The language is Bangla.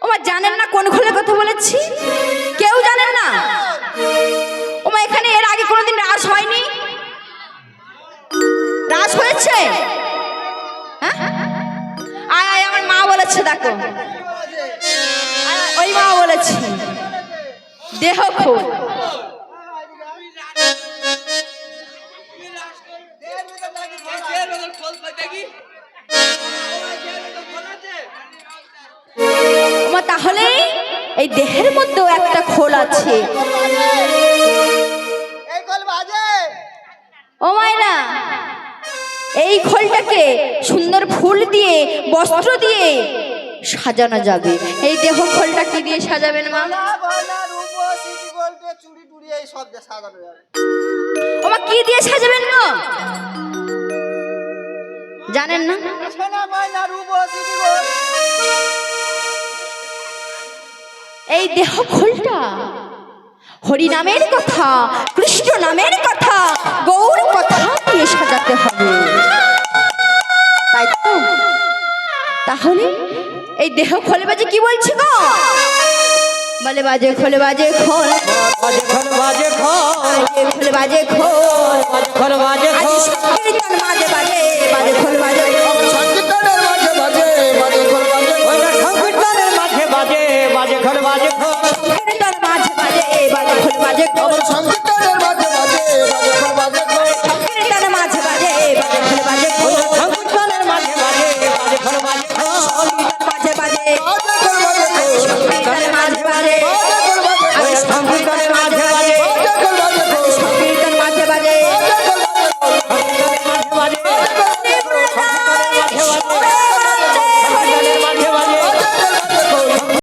ওমা জানেন না কোন খোলের কথা বলেছি? কেউ জানেন না? ওমা এখানে এর আগে কোনোদিন রাস হয়নি? রাস হয়েছে? হ্যাঁ আয় আয়, আমার মা বলেছে, দেখো ওই মা বলেছে দেহ খোল। তাহলে এই দেহের মধ্যেও একটা খোল আছে। ও মায়েরা, এই খোলটাকে সুন্দর ফুল দিয়ে বস্ত্র দিয়ে সাজানো যাবে। এই দেহ খোলটা কি দিয়ে সাজাবেন মা? ওমা কি দিয়ে সাজাবেন না জানেন না? এই দেহ খোলটা হরি নামের কথা, কৃষ্ণ নামের কথা, গৌর কথা দিয়ে সাজাতে হবে, তাই তো? তাহলে এই দেহ খোলে বাজে কি বলছে গো? বলে বাজে খোলে বাজে খোল, বাজে খোল বাজে খোল, খোলে বাজে খোল, খোল বাজে খোল, কীর্তন বাজে বাজে বাজে খোল বাজে, সংকীর্তনের বাজে বাজে বাজে খোল বাজে, ওই সংকীর্তনের